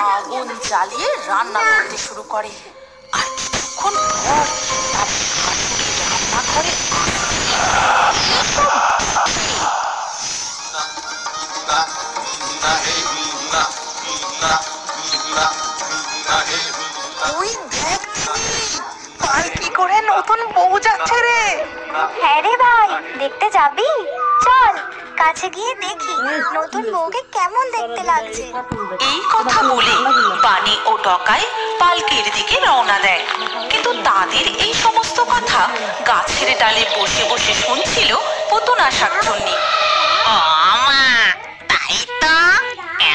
আগুন জ্বালিয়ে রান্না করতে শুরু করে। আর কিছুক্ষণ পর তার শাশুড়ি রান্নাঘরে ওই দেখ পালকি করে নতুন বউ যাচ্ছে রে। হ্যাঁ রে ভাই, দেখতে যাবি? চল কাছে গিয়ে দেখি নতুন বউকে কেমন দেখতে লাগছে। এই কথা বলে বানি ও টকাই পালকির দিকে রওনা দেয়। কিন্তু তাদের এই সমস্ত কথা গাছের ডালে বসে বসে শুনছিল পুতুনা শাকচুন্নি। ও মা, তাই তো,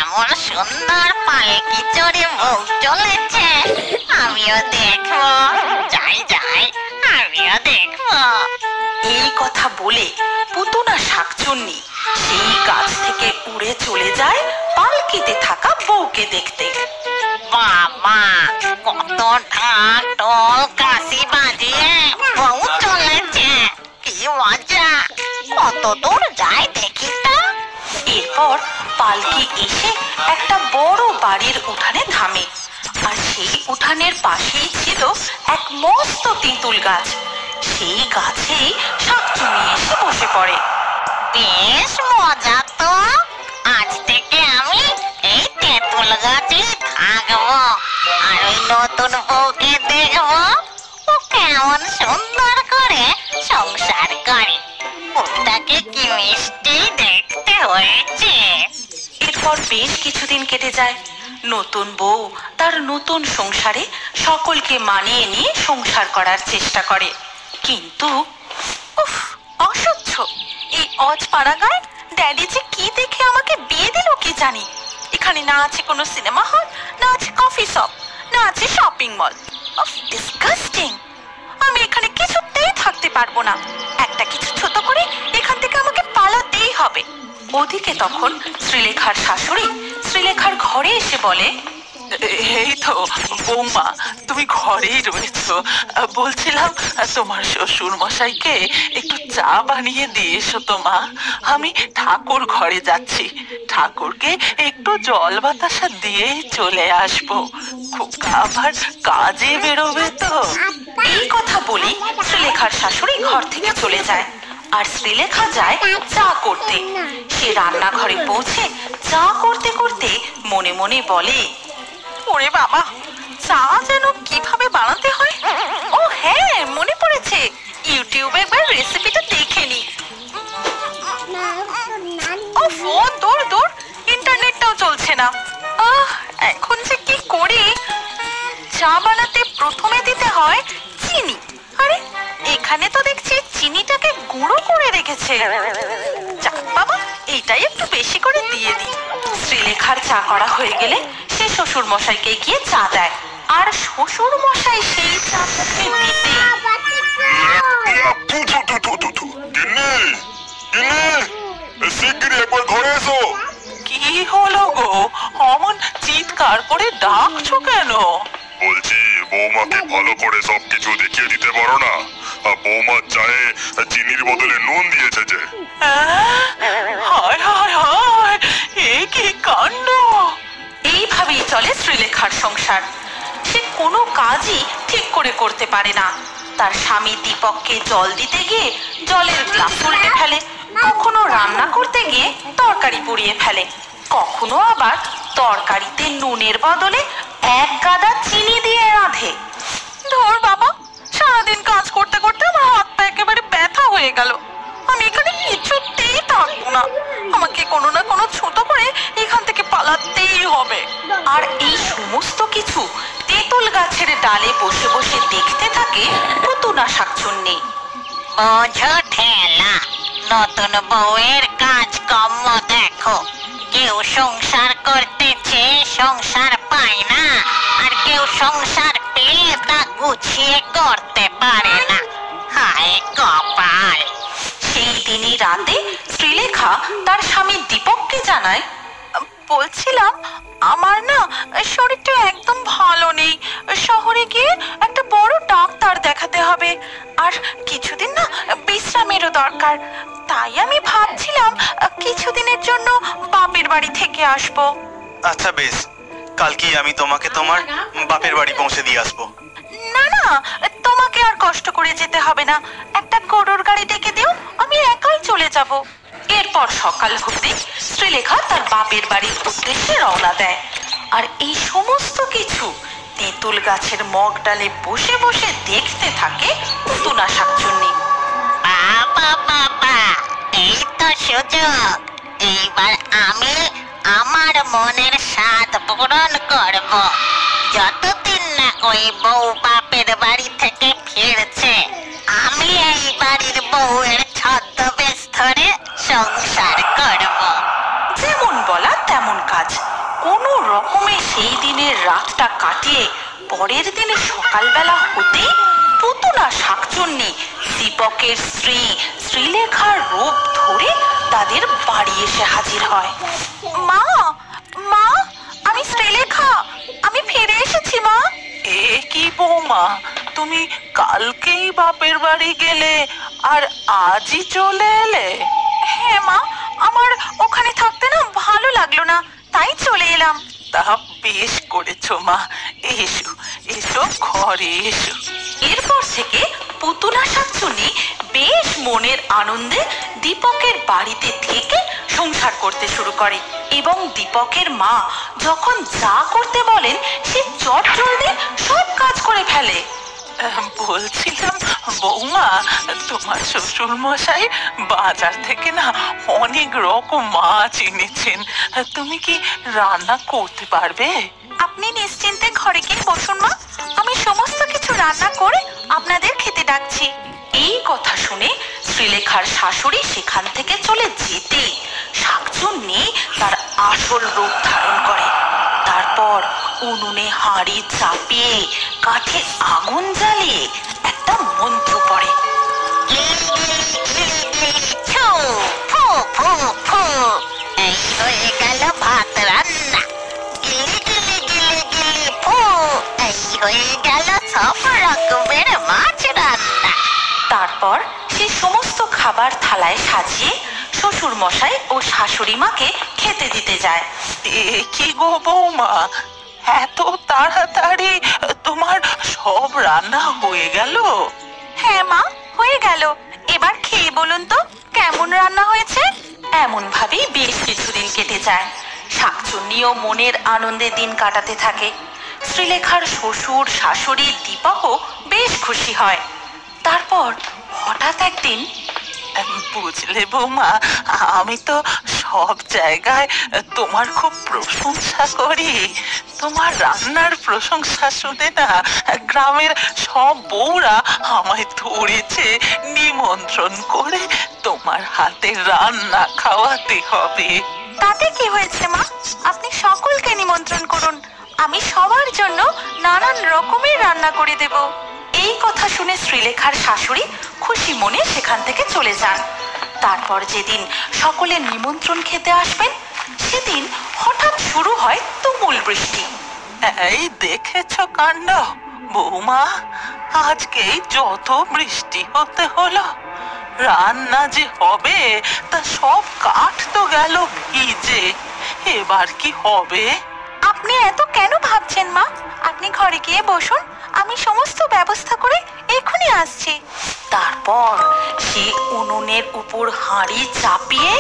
এমন সুন্দর পালকি চড়ে বউ চলেছে, আমিও দেখবো। যাই যাই, আমিও দেখবো। এই কথা বলে পুতুনা শাকচুন্নি সেই গাছ থেকে উড়ে চলে যায় পালকিতে থাকা বউকে দেখতে। বাবা, কত ঢাক ঢোল কাশি বাজিয়ে বউ চলেছে, কি মজা! কত দূর যায় দেখি তো। এরপর পালকি এসে একটা বড় বাড়ির উঠানে থামে। আর সেই উঠানের পাশেই ছিল এক মস্ত তেঁতুল গাছ। সেই গাছেই শাকচুন্নি এসে বসে পড়ে। বেশ মজা তো, আজ থেকে আমি এই তেঁতুল গাছে থাকবো আর ওই নতুন বউকে দেখবো ও কেমন সুন্দর করে সংসার করে। ওটাকে কি মিষ্টি দেখতে হয়েছে। এরপর বেশ কিছুদিন কেটে যায়। নতুন বউ তার নতুন সংসারে সকলকে মানিয়ে নিয়ে সংসার করার চেষ্টা করে। কিন্তু উফ, অসহ্য! এই অজপাড়াগায় ড্যাডি যে কি দেখে আমাকে বিয়ে দিল কি জানি। এখানে না আছে কোনো সিনেমা হল, না আছে কফি শপ, না আছে শপিং মল। ডিসগাস্টিং! আমি এখানে কিছুতেই থাকতে পারবো না। একটা কিছু ছোট করে এখান থেকে আমাকে পালাতেই হবে। ওদিকে তখন শ্রীলেখার শাশুড়ি শ্রীলেখার ঘরে এসে বলে, এই তো বৌমা, তুমি ঘরেই রয়েছো। বলছিলাম তোমার শ্বশুর মশাইকে একটু চা বানিয়ে দিয়ে এসো তো মা। আমি ঠাকুর ঘরে যাচ্ছি, ঠাকুরকে একটু জল বাতাসা দিয়েই চলে আসবো। খোকা আবার কাজে বেরোবে তো। এই কথা বলে শ্রীলেখার শাশুড়ি ঘর থেকে চলে যায়। আর শ্রীলেখা যায় চা করতে। সে রান্নাঘরে পৌঁছে চা করতে করতে মনে মনে বলে, ওরে বাবা, চা যেন কিভাবে বানাতে হয়। ও হ্যাঁ, মনে পড়েছে, ইউটিউবে একবার রেসিপিটা দেখে নি। দূর দূর, ইন্টারনেটটাও চলছে না। এখন যে কি করি? চা বানাতে প্রথমে দিতে হয় চিনি। আরে এখানে তো দেখছি চিনিটাকে গুঁড়ো করে রেখেছে। যাক বাবা, এইটাই একটু বেশি করে দিয়ে দিই। শ্রীলেখার চা করা হয়ে গেলে সে শ্বশুর মশাইকে গিয়ে চা দেয়। আর শ্বশুর মশাই সেই চা মুখে নিতে, কি হলো গো? অমন চিৎকার করে ডাকছো কেন? বলছি, বৌমাকে ভালো করে সবকিছু দেখিয়ে দিতে পারো না? বৌমার চায়ে চিনির বদলে নুন দিয়েছে যে। হায় হায় হায়, এ কি কাণ্ড! এইভাবেই চলে শ্রীলেখার সংসার। সে কোনো কাজই ঠিক করে করতে পারে না। তার স্বামী দীপককে জল দিতে গিয়ে জলের গ্লাস উল্টে ফেলে, কখনো রান্না করতে গিয়ে তরকারি পুড়িয়ে ফেলে, কখনো আবার তরকারিতে নুনের বদলে এক গাদা চিনি দিয়ে রাঁধে। ধর বাবা, সারাদিন কাজ করতে করতে আমার হাত পা একেবারে ব্যথা হয়ে গেল। আমি এখানে কিছুতেই থাকবো না। আমাকে কোনো না কোনো ছোট করে এখান থেকে পালাতেই হবে। আর এই সমস্ত কিছু তেঁতুল গাছের ডালে বসে বসে দেখতে থাকে পুতুনা শাকচুন্নি। বোঝো ঠেলা, নতুন বউয়ের কাজ কর্ম দেখো। কেউ সংসার করতেছে, সংসার পায় না, আর কেউ সংসার পেয়ে তা গুছিয়ে করতে পারে না। হায় কপাল! সেই দিনই রাতে শ্রীলেখা তার স্বামী দীপককে জানায়, বলছিলাম আমার না শরীরটা একদম ভালো নেই। শহরে গিয়ে একটা বড় ডাক্তার দেখাতে হবে, আর কিছুদিন না বিশ্রামেরও দরকার। তাই আমি ভাবছিলাম কিছুদিনের জন্য বাপের বাড়ি থেকে আসবো। আচ্ছা বেশ, কালকেই আমি তোমাকে তোমার বাপের বাড়ি পৌঁছে দিয়ে আসবো। না না, তোমাকে আর কষ্ট করে যেতে হবে না, একটা গরুর গাড়ি ডেকে দিও, আমি একাই চলে যাব। এরপর সকাল হতে শ্রীলেখা তার বাপের বাড়ির উদ্দেশ্যে রওনা দেয়। আর এই সমস্ত কিছু তেঁতুল গাছের মগ ডালে বসে বসে দেখতে থাকে পুতুনা শাকচুন্নি। বাবা বাবা, এই তো সুযোগ। এইবার আমি আমার মনের স্বাদ পূরণ করব। যতদিন না ওই বউ বাপের বাড়ি থেকে ফিরছে, আমি এই বাড়ির বউয়ের ছদ্মবেশ ধরে সংসার করব। যেমন বলা তেমন কাজ। কোনো রকমে সেই দিনের রাতটা কাটিয়ে পরের দিনে সকালবেলা হতেই পুতুনা শাকচুন্নি দীপকের স্ত্রী শ্রীলেখার রূপ ধরে তাদের বাড়ি এসে হাজির হয়। মা, মা, আমি শ্রীলেখা, আমি ফিরে এসেছি মা। এ কি বৌমা, তুমি কালকেই বাপের বাড়ি গেলে আর আজই চলে এলে? হ্যাঁ মা, আমার ওখানে থাকতে না ভালো লাগলো না, তাই চলে এলাম। তা বেশ করেছো মা, এসো এসো ঘরে এসো। এরপর থেকে পুতুনা শাকচুন্নি বেশ মনের আনন্দে দীপকের বাড়িতে থেকে সংসার করতে শুরু করে এবং দীপকের মা যখন যা করতে বলেন সে চটজলদি সব কাজ করে ফেলে। বলছিলাম বৌমা, তোমার শ্বশুর মশাই বাজার থেকে না অনেক রকম মাছ এনেছেন, তুমি কি রান্না করতে পারবে? আপনি নিশ্চিন্তে ঘরে গিয়ে বসুন মা, আমি সমস্ত কিছু রান্না করে আপনাদের খেতে ডাকছি। এই কথা শুনে শ্রীলেখার শাশুড়ি সেখান থেকে চলে যেতে শাকচুন্নি তার আসল রূপ ধারণ করে। তারপর উনুনে হাঁড়ি চাপিয়ে কাঠে আগুন জ্বালিয়ে একটা মন্ত্র পড়ে। এই হয়ে গেল ভাত রান্না, গিলি গিলি গিলি গিলি ফু, এই হয়ে গেল সব রকমের মাছ রান্না। তারপর সে সমস্ত খাবার থালায় সাজিয়ে শ্বশুর মশাই ও শাশুড়ি মাকে খেতে দিতে যায়। এ কি গো বৌমা, এত তাড়াতাড়ি তোমার সব রান্না হয়ে গেল? হ্যাঁ মা, হয়ে গেল। এবার খেয়ে বলুন তো কেমন রান্না হয়েছে। এমন ভাবেই বেশ কিছুদিন কেটে যায়। শাকচুন্নিও মনের আনন্দে দিন কাটাতে থাকে। শ্রীলেখার শ্বশুর শাশুড়ি দীপকও বেশ খুশি হয়। তারপর হঠাৎ একদিন, বুঝলে বৌমা, আমি তো সব জায়গায় তোমার খুব প্রশংসা করি। তোমার রান্নার প্রশংসা শুনে না গ্রামের সব বউরা আমায় ধরেছে নিমন্ত্রণ করে তোমার হাতের রান্না খাওয়াতে হবে। তাতে কি হয়েছে মা, আপনি সকলকে নিমন্ত্রণ করুন, আমি সবার জন্য নানান রকমের রান্না করে দেব। এই কথা শুনে শ্রীলেখার শাশুড়ি খুশি মনে সেখান থেকে চলে যান। তারপর যেদিন সকলে নিমন্ত্রণ খেতে আসবেন সেদিন হঠাৎ শুরু হয় তুমুল বৃষ্টি। এই দেখেছ কাণ্ড বৌমা, আজকেই যত বৃষ্টি হতে হলো। রান্না যে হবে তা সব কাঠ তো গেল ভিজে, এবার কি হবে? আপনি এত কেন ভাবছেন মা, আপনি ঘরে গিয়ে বসুন, আমি সমস্ত ব্যবস্থা করে এখনই আসছি। তারপর সে উনুনের উপর হাঁড়ি চাপিয়ে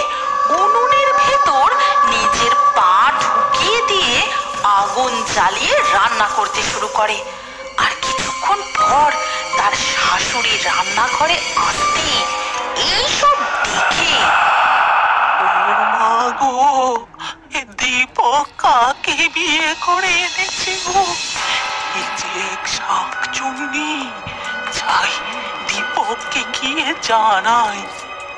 উনুনের ভেতর নিজের পা ঢুকিয়ে দিয়ে আগুন জ্বালিয়ে রান্না করতে শুরু করে। আর কিছুক্ষণ পর তার শাশুড়ি রান্নাঘরে আসতে এইসব দেখে, ও মা গো, এ দীপক কাকে বিয়ে করে এনেছে গো? এই যে এক শাকচুন্নি, যাই দীপককে গিয়ে জানাই।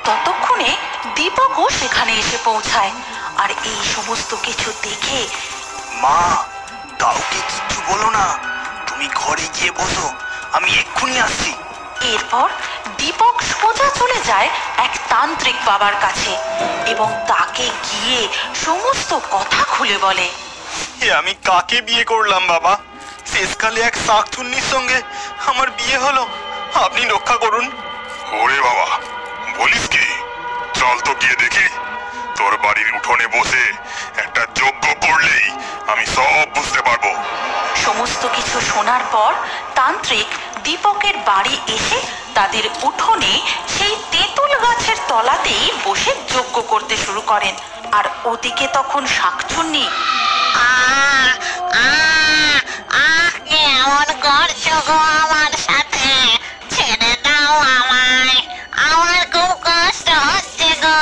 ততক্ষণে দীপকও সেখানে এসে পৌঁছায়। আর এই সমস্ত কিছু দেখে, মা, কাউকে কিচ্ছু বলো না, তুমি ঘরে গিয়ে বসো, আমি এক্ষুনি আসছি। এরপর দীপক সোজা চলে যায় এক তান্ত্রিক বাবার কাছে এবং তাকে গিয়ে সমস্ত কথা খুলে বলে। এ আমি কাকে বিয়ে করলাম বাবা? শেষকালে এক শাকচুন্নির সঙ্গে আমার বিয়ে হলো, আপনি রক্ষা করুন। ওরে বাবা, বলিস কি? চল তো গিয়ে দেখি। তোর বাড়ির উঠোনে বসে একটা যজ্ঞ করলেই আমি সব বুঝতে পারবো। সমস্ত কিছু শোনার পর তান্ত্রিক দীপকের বাড়ি এসে তাদের উঠোনে সেই তেঁতুল গাছের তলাতেই বসে যজ্ঞ করতে শুরু করেন। আর ওদিকে তখন শাকচুন্নি কেমন করছো গো আমার সাথে? ছেড়ে দাও আমায়, আমার খুব কষ্ট হচ্ছে গো।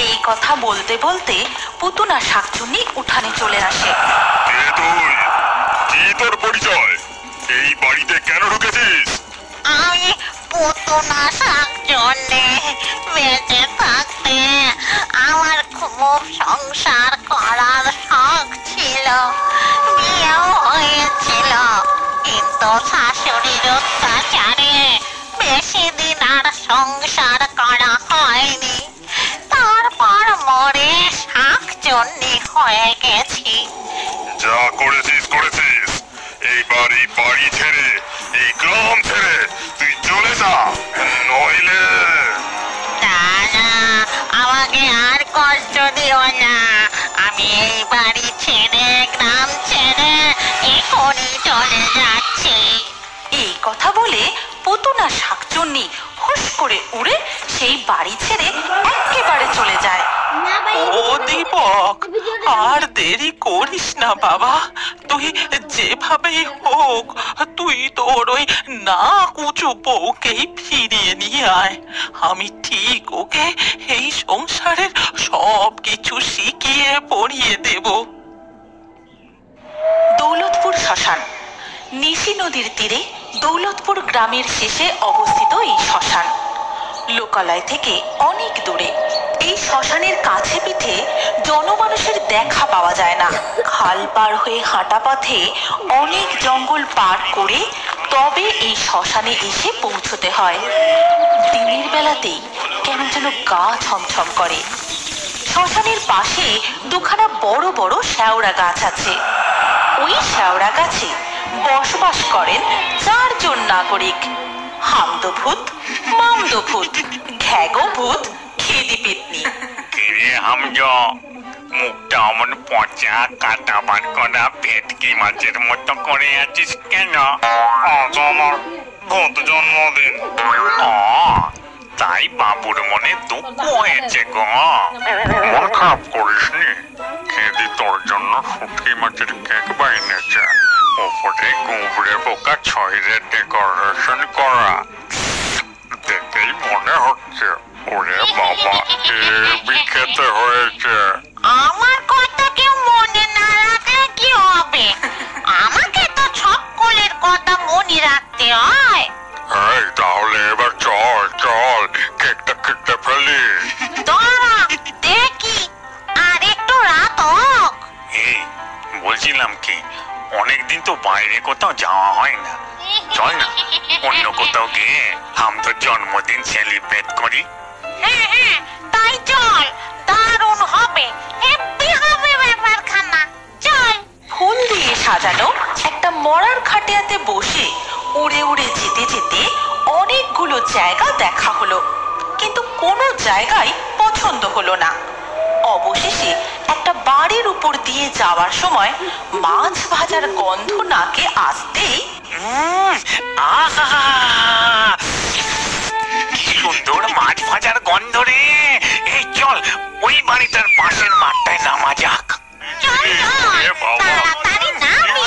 এই কথা বলতে বলতে পুতুনা শাকচুন্নি উঠানে চলে আসে। কে তুই? কি তোর পরিচয়? এই বাড়িতে কেন ঢুকেছিস? আমি পুতুনা শাকচুন্নি। বেঁচে থাকতে আমার খুব সংসার করার শখ ছিল, বিয়েও হয়েছিল, কিন্তু শাশুড়ির অত্যাচারে বেশি দিন আর সংসার করা হয়নি। তারপর মরে শাকচুন্নি হয়ে গেছি। যা করেছিস করেছিস, এইবার এই বাড়ি ছেড়ে, এই গ্রাম ছেড়ে তুই চলে যা, নইলে দাদা, আমাকে আর কষ্ট দিও না। আমি এই বাড়ি ছেড়ে, গ্রাম ছেড়ে এখনই চলে যাচ্ছি। এই কথা বলে পুতুনা শাকচুন্নি হুশ করে উড়ে সেই বাড়ি ছেড়ে একেবারে চলে যায়। ও দীপক, আর দেরি করিস না বাবা। তুই যেভাবেই হোক তুই তোর ওই না কুচু বউকেই ফিরিয়ে নিয়ে আয়। আমি ঠিক ওকে এই সংসারের সব কিছু শিখিয়ে পড়িয়ে দেব। দৌলতপুর শ্মশান। নিশি নদীর তীরে দৌলতপুর গ্রামের শেষে অবস্থিত এই শ্মশান। লোকালয় থেকে অনেক দূরে। এই শ্মশানের কাছে পিঠে জনমানুষের দেখা পাওয়া যায় না। খাল পার হয়ে হাঁটা পথে অনেক জঙ্গল পার করে তবে এই শ্মশানে এসে পৌঁছতে হয়। দিনের বেলাতেই কেমন যেন গা ছমছম করে। শ্মশানের পাশে দুখানা বড় বড় শেওড়া গাছ আছে। ওই শেওড়া গাছে বসবাস করেন 4 জন নাগরিক: হামদভূত, মামদভূত, ঘ্যাগভূত, খেদি পেতনি। কিরে হামজো, মুখটা অমন পচা কাটা বার করা ভেটকি মাছের মতো করে আছিস কেন? আজ আমার ভূত জন্মদিন। তাই বাবুর মনে দুঃখ হয়েছে গো। মন খারাপ করিসনি, খেদি তোর জন্য শুটকি মাছের কেক বানিয়েছে, ওপরে গুবরে পোকা ছয়রে ডেকোরেশন করা। দেখেই মনে হচ্ছে ওরে বাবা হেবি খেতে হয়েছে। আমার কথা কেউ মনে না রাখলে কি হবে? আমাকে তো সকলের কথা মনে রাখতে হয়। এই তাহলে এবার চল চল, কেকটা কেটে ফেলি। দাঁড়া দেখি, আর একটু রাত হোক। এই বলছিলাম কি, অনেকদিন তো বাইরে কোথাও যাওয়া হয় না, চল না অন্য কোথাও গিয়ে আমাদের জন্মদিন সেলিব্রেট করি। হ্যাঁ হ্যাঁ, তাই চল, দারুণ হবে, হেব্বি হবে ব্যাপারখানা। চল। ফুল দিয়ে সাজানো একটা মরার খাটিয়াতে বসে উড়ে উড়ে যেতে যেতে অনেকগুলো জায়গা দেখা হলো, কিন্তু কোনো জায়গায় পছন্দ হলো না। অবশেষে একটা বাড়ির উপর দিয়ে যাওয়ার সময় মাছ ভাজার গন্ধ নাকে আসতেই আহা, কি সুন্দর মাছ ভাজার গন্ধ রে। এই চল ওই বাড়িটার পাশের মাঠটায় নামা যাক। চল চল, তাড়াতাড়ি নামি।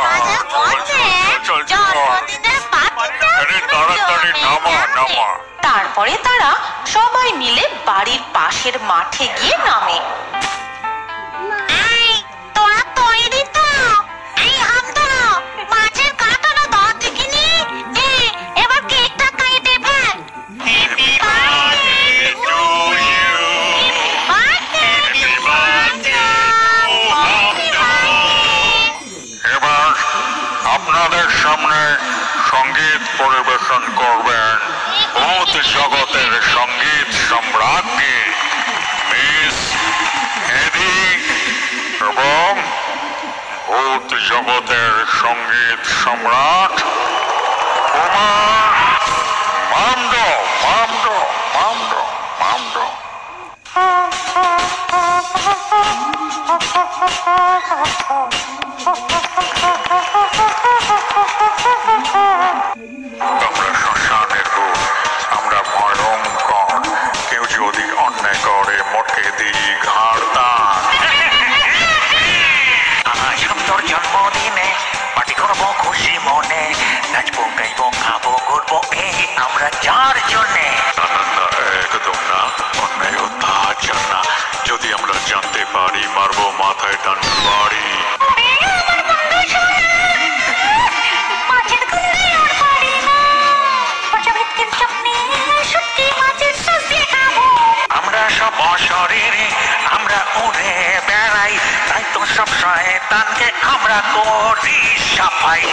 বাজার করছে, জন্মদিনের পার্টিটা তাড়াতাড়ি নামা নামা। তারপরে তারা সবাই মিলে বাড়ির পাশের মাঠে গিয়ে নামে। এই, তোরা তৈরি তো? এই হামদা, মাছের কাঁটাটা দাও দেখিনি। এবার কেকটা কেটে fail. Happy birthday to you. Happy birthday to Hamza. এবার আপনাদের সামনে সঙ্গীত পরিবেশন করবেন ভূত জগতের সঙ্গীত সম্রাজ্ঞী মিস হেদি এবং ভূত জগতের সঙ্গীত সম্রাট কুমার মামদো মামদো মামদো মামদো। আমরা শ্মশানের ভূত, আমরা ভয়ঙ্কর। কেউ যদি অন্যায় করে মোটকে দিই ঘাড় দান। সুন্দর জন্মদিনে পার্টি করবো খুশি মনে, নাচবো গাইবো খাবো ঘুরবো এই আমরা যার জন্যে। না না না, একদম না, অন্যায় ও তার না। যদি আমরা জানতে পারি মারবো মাথায় ডান্ডা বাড়ি। আমরা সব অশরীরে, আমরা উড়ে বেড়াই, তাই তো সব শয়তানকে আমরা করি সাফাই।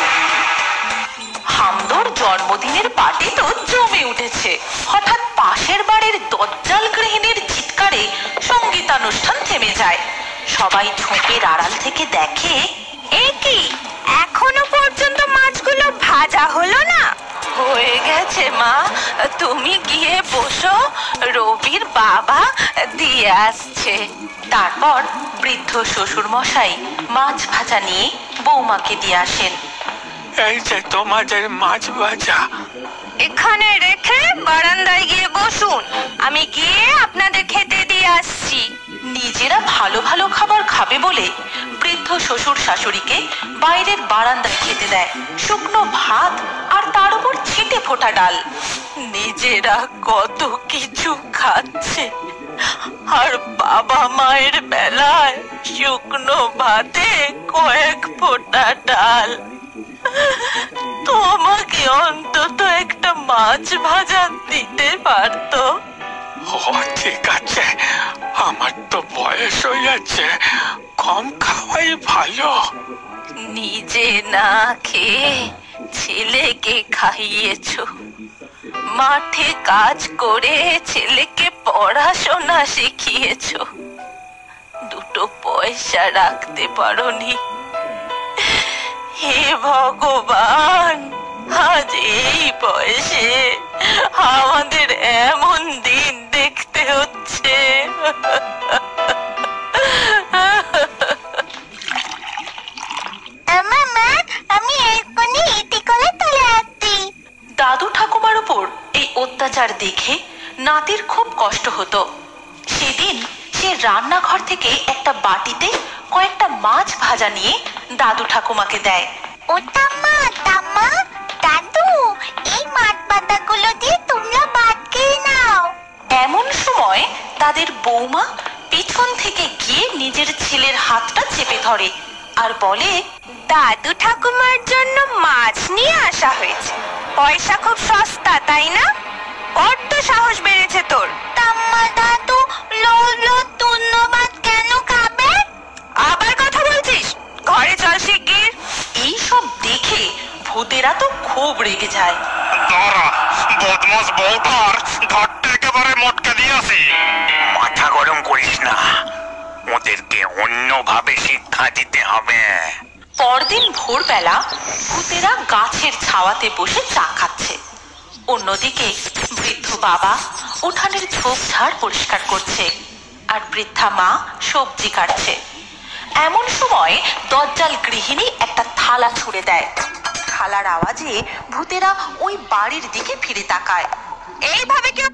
হামদোর জন্মদিনের পার্টি তো জমে উঠেছে। হঠাৎ পাশের বাড়ির দজ্জাল গৃহিণীর চিৎকারে সঙ্গীতানুষ্ঠান থেমে যায়। সবাই ঝোপের আড়াল থেকে দেখে, এ কি, এখনো পর্যন্ত মাছগুলো ভাজা হলো না? হয়ে গেছে মা, তুমি গিয়ে বসো, রবির বাবা দিয়ে আসছে। তারপর বৃদ্ধ শ্বশুর মশাই মাছ ভাজা নিয়ে বৌমাকে দিয়ে আসেন। এই যে তোমাদের মাছ ভাজা। এখানে রেখে বারান্দায় গিয়ে বসুন, আমি গিয়ে আপনাদের খেতে দিয়ে আসছি। নিজেরা ভালো ভালো খাবার খাবে বলে বৃদ্ধ শ্বশুর শাশুড়িকে বাইরের বারান্দায় খেতে দেয় শুকনো ভাত আর তার উপর ছিটে ফোটা ডাল। নিজেরা কত কিছু খাচ্ছে, আর বাবা মায়ের বেলায় শুকনো ভাতে কয়েক ফোঁটা ডাল। তোমাকে অন্তত একটা মাছ ভাজা দিতে পারতো। ও ঠিক আছে, আমার তো বয়স হয়ে যাচ্ছে, কম খাওয়াই ভালো। নিজে না খেয়ে ছেলেকে খাইয়েছো, মাঠে কাজ করে ছেলেকে পড়াশোনা শিখিয়েছো, দুটো পয়সা রাখতে পারোনি। হে ভগবান, আজ এই বয়সে আমাদের এমন দিন দেখতে হচ্ছে। আমি এক্ষুনি ইতি করে তুলে আসছি। দাদু ঠাকুমার উপর এই অত্যাচার দেখে নাতির খুব কষ্ট হতো। সেদিন সে রান্নাঘর থেকে একটা বাটিতে কয়েকটা মাছ ভাজা নিয়ে দাদু ঠাকুমাকে দেয়। ও ঠাম্মা, ঠাম্মা, দাদু, এই মাছ পাতাগুলো দিয়ে তোমরা ভাত খেয়ে নাও। এমন সময় তাদের বৌমা পিছন থেকে গিয়ে নিজের ছেলের হাতটা চেপে ধরে আর বলে, দাদু ঠাকুমার জন্য মাছ নিয়ে আসা হয়েছে। পয়সা খুব সস্তা, তাই না? বড্ড সাহস বেড়েছে তোর। ঠাম্মা, দাদু ধন্যবাদ কেন খাবে? আবার কথা বলছিস? ঘরে চল শিগগির। এইসব দেখে ভূতেরা তো খুব রেগে যায়। দাঁড়া, বদমাস বউটার ঘাটটা একেবারে মটকে দিয়ে আসি। মাথা গরম করিস না, ওদেরকে অন্যভাবে শিক্ষা দিতে হবে। পরদিন ভোরবেলা ভূতেরা গাছের ছাওয়াতে বসে চা খাচ্ছে। অন্যদিকে বৃদ্ধ বাবা উঠানের ঝোপঝাড় পরিষ্কার করছে আর বৃদ্ধা মা সবজি কাটছে। এমন সময় দজ্জাল গৃহিণী একটা থালা ছুঁড়ে দেয়। থালার আওয়াজে ভূতেরা ওই বাড়ির দিকে ফিরে তাকায়। এইভাবে কেউ